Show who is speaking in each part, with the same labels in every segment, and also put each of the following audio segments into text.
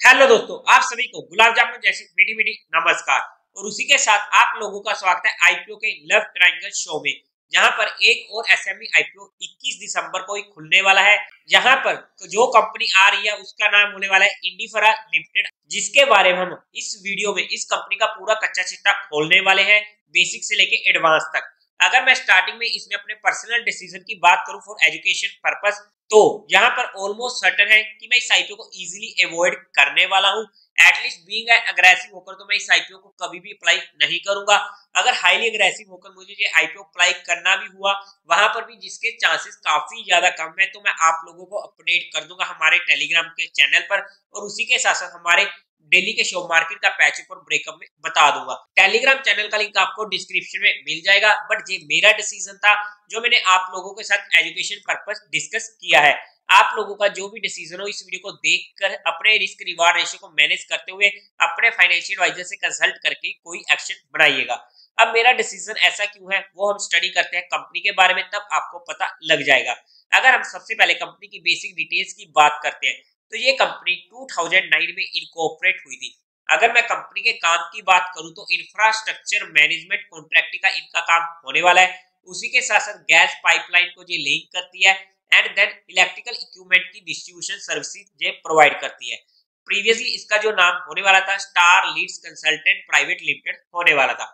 Speaker 1: Hello दोस्तों, आप सभी को गुलाब जामुन जैसी मीठी मीठी नमस्कार। और उसी के साथ आप लोगों का स्वागत है आईपीओ के लव ट्रायंगल शो में, जहां पर एक और एसएमई आईपीओ 21 दिसंबर को ही खुलने वाला है। जहां पर जो कंपनी आ रही है उसका नाम होने वाला है इंडिफरा लिमिटेड, जिसके बारे में हम इस वीडियो में इस कंपनी का पूरा कच्चा चिट्ठा खोलने वाले हैं, बेसिक से लेके एडवांस तक। अगर मैं स्टार्टिंग में इसमें अपने पर्सनल डिसीजन की बात करूं फॉर एजुकेशन पर्पस, तो यहाँ पर ऑलमोस्ट सर्टन है कि मैं इस आईपीओ को इजीली अवॉइड करने वाला हूँ। एटलीस्ट बीइंग अग्रेसिव होकर तो मैं इस आईपीओ को कभी भी अप्लाई नहीं करूंगा। अगर हाईली अग्रेसिव होकर मुझे ये आईपीओ अप्लाई करना भी हुआ, वहां पर भी जिसके चांसेस काफी ज्यादा कम है, तो मैं आप लोगों को अपडेट कर दूंगा हमारे टेलीग्राम के चैनल पर। और उसी के साथ साथ हमारे डेली के शो मार्केट का पैचअप और ब्रेकअप में बता दूंगा। टेलीग्राम चैनल का लिंक आपको डिस्क्रिप्शन में मिल जाएगा। बट ये मेरा डिसीजन था जो मैंने आप लोगों के साथ एजुकेशन पर्पस डिस्कस किया है। आप लोगों का जो भी डिसीजन हो, इस वीडियो को देखकर अपने रिस्क रिवार्ड रेशियो को मैनेज करते हुए अपने फाइनेंशियल एडवाइजर से कंसल्ट करके कोई एक्शन बनाइएगा। अब मेरा डिसीजन ऐसा क्यों है वो हम स्टडी करते हैं कंपनी के बारे में, तब आपको पता लग जाएगा। अगर हम सबसे पहले कंपनी की बेसिक डिटेल्स की बात करते हैं, तो ये कंपनी 2009 में इनकॉर्पोरेट हुई थी। अगर मैं कंपनी के काम की बात करूं तो इंफ्रास्ट्रक्चर मैनेजमेंट कॉन्ट्रैक्टिंग का इनका काम होने वाला है। उसी के साथ साथ गैस पाइपलाइन को ये लिंक करती है एंड देन इलेक्ट्रिकल इक्विपमेंट की डिस्ट्रीब्यूशन सर्विसेज ये प्रोवाइड करती है। प्रीवियसली इसका जो नाम होने वाला था Star Leads Consultant Private Limited होने वाला था।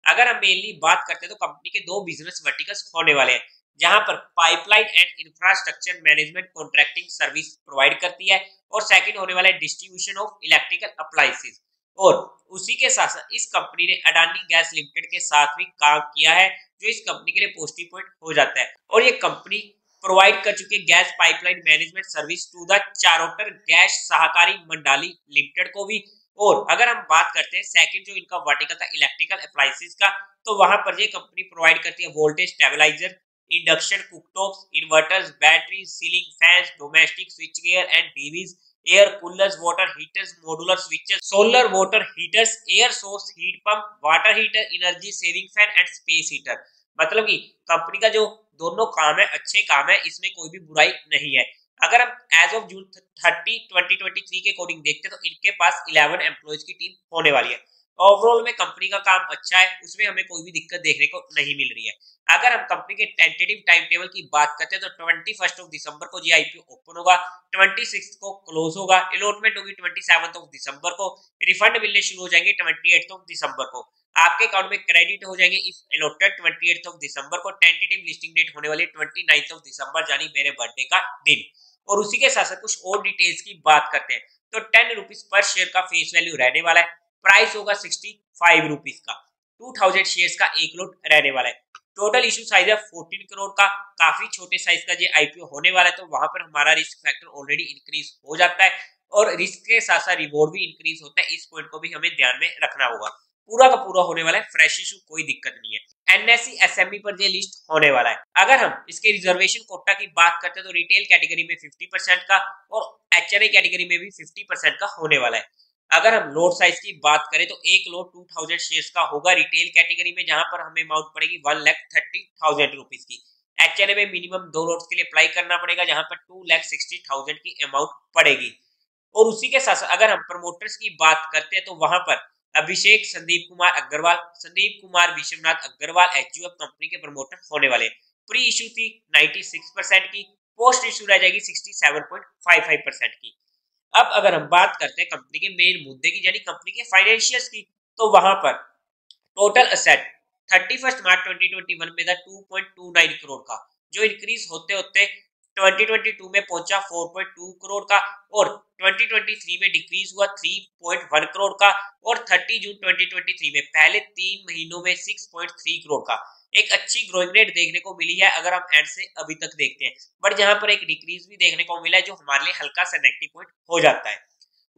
Speaker 1: अगर हम मेनली बात करते हैं तो कंपनी के दो बिजनेस वर्टिकल्स होने वाले हैं, जहां पर pipeline and infrastructure management contracting service provide करती है, और सेकंड होने वाला है डिस्ट्रीब्यूशन ऑफ इलेक्ट्रिकल अप्लायंसेस। और उसी के साथ साथ इस कंपनी ने अडानी गैस लिमिटेड के साथ भी काम किया है, जो इस कंपनी के लिए पॉजिटिव पॉइंट हो जाता है। और ये कंपनी प्रोवाइड कर चुकी है gas pipeline management service to the Charotar gas Sahakari Mandali limited को भी। और अगर हम बात करते हैं सेकंड जो इनका वर्टिकल था इलेक्ट्रिकल अप्लायंसेस का, तो वहां पर ये कंपनी प्रोवाइड करती है voltage stabiliser, induction cooktops, inverters, battery, ceiling fans, domestic switch gear and DBs, air coolers, water heaters, modular switches, solar water heaters, air source heat pump, water heater, energy saving fan and space heater. मतलब कि company का जो दोनों काम है अच्छे काम है, इसमें कोई भी बुराई नहीं है। अगर हम एज ऑफ जून 30 2023 के अकॉर्डिंग देखते हैं, तो इनके पास 11 एम्प्लॉयज की टीम होने वाली है। ओवरऑल में कंपनी का काम अच्छा है, उसमें हमें कोई भी दिक्कत देखने को नहीं मिल रही है। अगर हम कंपनी के टेंटेटिव टाइम टेबल की बात करते हैं, तो 21 दिसंबर को जी आईपीओ ओपन होगा, 26 को क्लोज होगा, अलॉटमेंट होगी 27 दिसंबर को, रिफंड मिलने शुरू हो जाएंगे 28 दिसंबर को, आपके अकाउंट में क्रेडिट हो जाएंगे इफ अलॉटेड 28 दिसंबर को। टेंटेटिव लिस्टिंग डेट होने वाली है 29 दिसंबर, यानी मेरे बर्थडे का दिन। और उसी के साथ साथ कुछ और डिटेल्स की बात करते हैं, तो 10 रुपीज पर शेयर का फेस वैल्यू रहने वाला है। प्राइस होगा 65 रुपीज का। 2000 शेयर्स का एक लॉट रहने वाला है। टोटल इशू साइज है 14 करोड़ का। काफी छोटे साइज का ये आईपीओ होने वाला है, तो वहां पर हमारा रिस्क फैक्टर ऑलरेडी इंक्रीज हो जाता है, और रिस्क के साथ साथ रिवॉर्ड भी इंक्रीज होता है। इस पॉइंट को भी हमें ध्यान में रखना होगा। पूरा का पूरा होने वाला है फ्रेश इशू, कोई दिक्कत नहीं है। एनएससी एसएमई पर ये लिस्ट होने वाला है। अगर हम इसके रिजर्वेशन कोटा की बात करते हैं, तो रिटेल कैटेगरी में 50% का और एचएनआई कैटेगरी में भी 50% का होने वाला है। अगर हम लोट साइज की बात करें, तो एक लोट 2000 शेयर्स का होगा रिटेल कैटेगरी में, जहां पर हमें अमाउंट पड़ेगी 1,30,000 रुपीज की। एचएनए में मिनिमम 2 लोट्स के लिए अप्लाई करना पड़ेगा, जहां पर 2,60,000 की अमाउंट पड़ेगी। और उसी के साथ अगर हम प्रमोटर्स की बात करते हैं, तो वहां पर अभिषेक संदीप कुमार अग्रवाल, संदीप कुमार विश्वनाथ अग्रवाल एचयूएफ कंपनी के प्रमोटर होने वाले। प्री इशू थी 96% की, पोस्ट इशू रह जाएगी 67.55% की। अब अगर हम बात करते हैं कंपनी के मेन मुद्दे की, यानी कंपनी के फाइनेंशियल्स की, तो वहां पर टोटल असेट 31 मार्च 2021 में था 2.29 करोड़ का, जो इंक्रीज होते होते 2022 में पहुंचा 4.2 करोड़ का, और 2023 में डिक्रीज हुआ 3.1 करोड़ का, और 30 जून 2023 में पहले 3 महीनों में 6.3 करोड़ का। एक अच्छी ग्रोइंग रेट देखने को मिली है अगर हम एंड से अभी तक देखते हैं। बट जहां पर एक डिक्रीज भी देखने को मिला है, जो हमारे लिए हल्का सा नेगेटिव पॉइंट हो जाता है।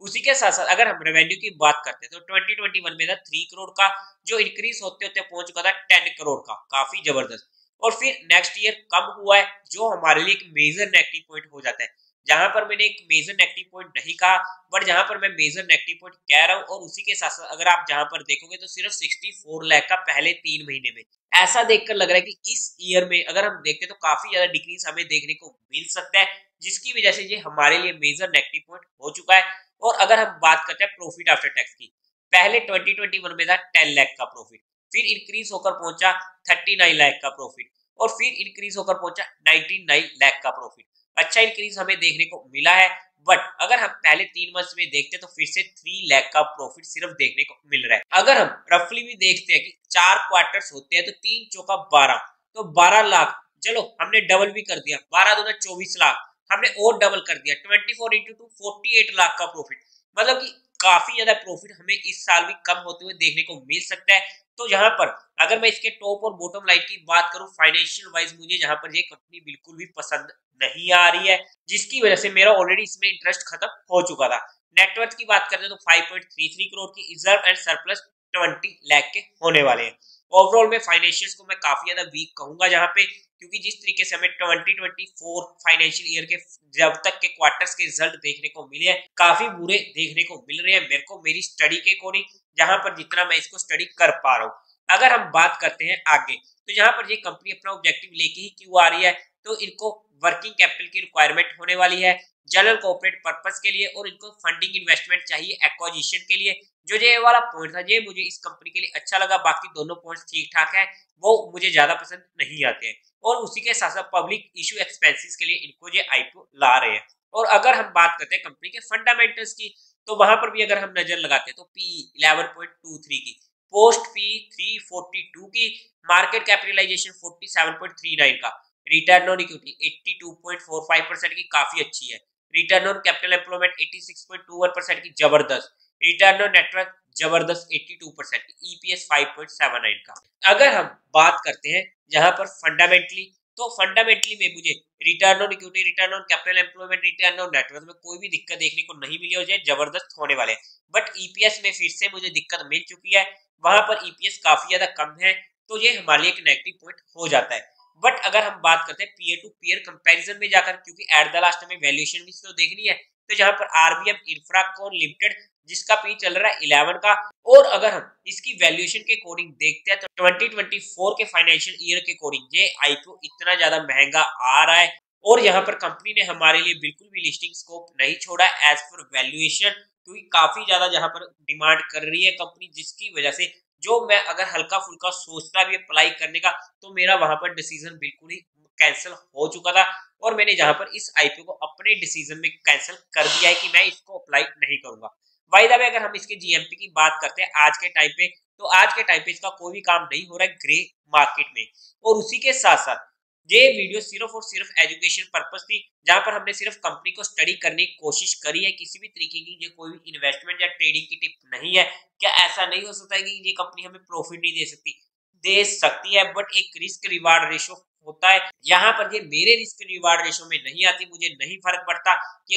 Speaker 1: उसी के साथ साथ अगर हम रेवेन्यू की बात करते हैं, तो 2021 में था 3 करोड़ का, जो इंक्रीज होते होते पहुंच चुका था 10 करोड़ का, काफी जबरदस्त। और फिर नेक्स्ट ईयर कम हुआ है, जो हमारे लिए एक मेजर नेगेटिव पॉइंट हो जाता है। जहां पर मैंने एक मेजर नेगेटिव पॉइंट नहीं कहा, बट जहां पर मैं मेजर नेगेटिव पॉइंट कह रहा हूं। और उसी के साथ साथ अगर आप जहां पर देखोगे, तो सिर्फ 64 लाख का पहले 3 महीने में, ऐसा देखकर लग रहा है कि इस ईयर में अगर हम देखते तो काफी ज्यादा डिक्रीज हमें देखने को मिल सकता है, जिसकी वजह से ये हमारे लिए मेजर नेगेटिव पॉइंट हो चुका है। और अगर हम बात करते हैं प्रॉफिट आफ्टर टैक्स की, पहले 2021 में था 10 लाख का प्रॉफिट, फिर इंक्रीज होकर पहुंचा 39 लाख का प्रॉफिट, और फिर इंक्रीज होकर पहुंचा 99 लाख का प्रॉफिट। अच्छा इंक्रीज हमें देखने को मिला है, बट अगर हम पहले 3 मंथ्स में देखते तो फिर से 3 लाख का प्रॉफिट सिर्फ देखने को मिल रहा है। अगर हम रफली भी देखते हैं कि 4 क्वार्टर्स होते हैं तो 3 चौका 12, तो 12 लाख, चलो हमने डबल भी कर दिया, 12 दूना 24 लाख, हमने और डबल कर दिया, 24 इंटू 2 48 लाख का प्रॉफिट। मतलब कि काफी ज्यादा प्रॉफिट हमें इस साल भी कम होते हुए देखने को मिल सकता है। तो यहाँ पर अगर मैं इसके टॉप और बॉटम लाइन की बात करूं फाइनेंशियल वाइज, मुझे यहाँ पर ये कंपनी बिल्कुल भी पसंद नहीं आ रही है, जिसकी वजह से मेरा ऑलरेडी इसमें इंटरेस्ट खत्म हो चुका था। नेटवर्थ की बात करते हैं तो 5.33 करोड़ की, रिजर्व एंड सरप्लस 20 लाख के होने वाले हैं। ओवरऑल में फाइनेंशियल्स को मैं काफी ज्यादा वीक कहूंगा जहां पे, क्योंकि जिस तरीके से हमें 2024 फाइनेंशियल ईयर के जब तक के क्वार्टर्स के रिजल्ट देखने को मिले हैं काफी बुरे देखने को मिल रहे हैं मेरे को, मेरी स्टडी के अकॉर्डिंग, जहां पर जितना मैं इसको स्टडी कर पा रहा हूं। अगर हम बात करते हैं आगे, तो यहाँ पर ये कंपनी अपना ऑब्जेक्टिव लेके ही क्यों आ रही है, तो इनको वर्किंग कैपिटल की रिक्वायरमेंट होने वाली है जनरल कॉर्पोरेट पर्पस के लिए, और इनको फंडिंग इन्वेस्टमेंट चाहिए एक्विजिशन के लिए। जो ये वाला पॉइंट था ये मुझे इस कंपनी के लिए अच्छा लगा, बाकी दोनों पॉइंट्स ठीक ठाक है, वो मुझे ज्यादा पसंद नहीं आते हैं। और उसी के साथ साथ पब्लिक इशू एक्सपेंसेस के लिए इनको ये आईपीओ ला रहे हैं। और अगर हम बात करते हैं कंपनी के फंडामेंटल्स की, तो वहां पर भी अगर हम नजर लगाते हैं तो पी 11.23 की, पोस्ट पी 342 की, मार्केट कैपिटलाइजेशन 47.39 का, रिटर्न ऑन इक्विटी 82.45% की काफी अच्छी है, रिटर्न ऑन कैपिटल एम्प्लॉयमेंट 86.21% की जबरदस्त, रिटर्न ऑन नेटवर्क जबरदस्त 82% की, ईपीएस 5.79 का। अगर हम बात करते हैं यहाँ पर फंडामेंटली, तो फंडामेंटली में मुझे return on equity, return on capital employment, return on network में कोई भी दिक्कत देखने को नहीं मिली, और ये जबरदस्त होने वाले हैं। बट ईपीएस में फिर से मुझे दिक्कत मिल चुकी है, वहां पर ईपीएस काफी ज्यादा कम है, तो ये हमारे लिए एक नेगेटिव पॉइंट हो जाता है। बट अगर हम बात करते हैं पीयर टू पीयर कंपैरिजन में जाकर, क्योंकि एट द लास्ट में वैल्यूएशन भी तो देखनी है, तो यहाँ पर आरबीएम इंफ्राकॉन लिमिटेड जिसका पी चल रहा है 11 का, और अगर हम इसकी वैल्यूएशन के अकॉर्डिंग देखते हैं तो 2024 के फाइनेंशियल ईयर के अकॉर्डिंग ये आईपीओ इतना ज्यादा महंगा आ रहा है, और यहाँ पर कंपनी ने हमारे लिए बिल्कुल भी लिस्टिंग स्कोप नहीं छोड़ा एज पर वैल्यूएशन, क्योंकि काफी ज्यादा यहाँ पर डिमांड कर रही है कंपनी, जिसकी वजह से जो मैं अगर हल्का फुल्का सोचता भी अप्लाई करने का, तो मेरा वहां पर डिसीजन बिल्कुल ही कैंसिल हो चुका था, और मैंने जहां पर इस आईपीओ को अपने डिसीजन में कैंसिल कर दिया है कि मैं इसको अप्लाई नहीं करूंगा। बाय द वे अगर हम इसके जीएमपी की बात करते हैं आज के टाइम पे, तो आज के टाइम पे इसका कोई भी काम नहीं हो रहा है ग्रे मार्केट में। और उसी के साथ साथ ये वीडियो सिर्फ और सिर्फ एजुकेशन पर्पस थी, जहां पर हमने सिर्फ कंपनी को स्टडी करने की कोशिश करी है, किसी भी तरीके की ये कोई भी इन्वेस्टमेंट या ट्रेडिंग की टिप नहीं है। क्या ऐसा नहीं हो सकता है कि ये कंपनी हमें प्रॉफिट नहीं दे सकती? दे सकती है, बट एक रिस्क रिवार्ड रेशो होता है। यहाँ पर ये मेरे रिस्क रिवार्ड रेशो में नहीं आती, मुझे नहीं फर्क पड़ता कि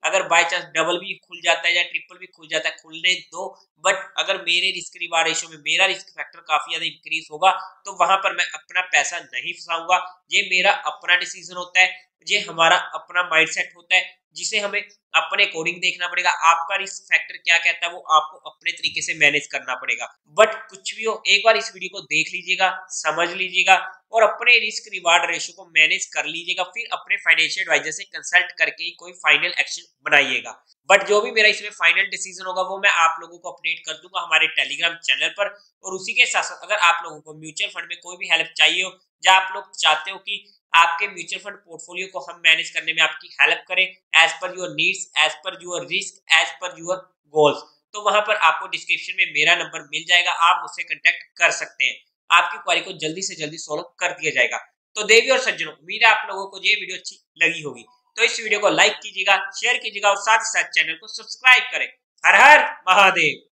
Speaker 1: अगर बाय चांस डबल भी खुल जाता है या ट्रिपल भी खुल जाता है, खुलने दो, बट अगर मेरे रिस्क रिवार्ड रेशो में मेरा रिस्क फैक्टर काफी ज्यादा इंक्रीज होगा, तो वहां पर मैं अपना पैसा नहीं फंसाऊंगा। ये मेरा अपना डिसीजन होता है, ये हमारा अपना माइंडसेट होता है, जिसे हमें अपने अकॉर्डिंग देखना पड़ेगा। आपका रिस्क फैक्टर क्या कहता है वो आपको अपने तरीके से मैनेज करना पड़ेगा। बट कुछ भी हो, एक बार इस वीडियो को देख लीजिएगा, समझ लीजिएगा, और अपने रिस्क रिवार्ड रेशो को मैनेज कर लीजिएगा, फिर अपने फाइनेंशियल एडवाइजर से कंसल्ट करके ही कोई फाइनल एक्शन बनाइएगा। बट जो भी मेरा इसमें फाइनल डिसीजन होगा वो मैं आप लोगों को अपडेट कर दूंगा हमारे टेलीग्राम चैनल पर। और उसी के साथ साथ अगर आप लोगों को म्यूचुअल फंड में कोई भी हेल्प चाहिए हो, या आप लोग चाहते हो कि आपके म्यूचुअल फंड पोर्टफोलियो को हम मैनेज करने में आपकी हेल्प करें as per your needs, as per your risk, as per your goals, तो वहां पर आपको डिस्क्रिप्शन में मेरा नंबर मिल जाएगा, आप मुझसे कांटेक्ट कर सकते हैं। आपकी क्वारी को जल्दी से जल्दी सॉल्व कर दिया जाएगा। तो देवी और सज्जनों, उम्मीद है आप लोगों को ये वीडियो अच्छी लगी होगी, तो इस वीडियो को लाइक कीजिएगा, शेयर कीजिएगा, और साथ ही साथ चैनल को सब्सक्राइब करें। हर हर महादेव।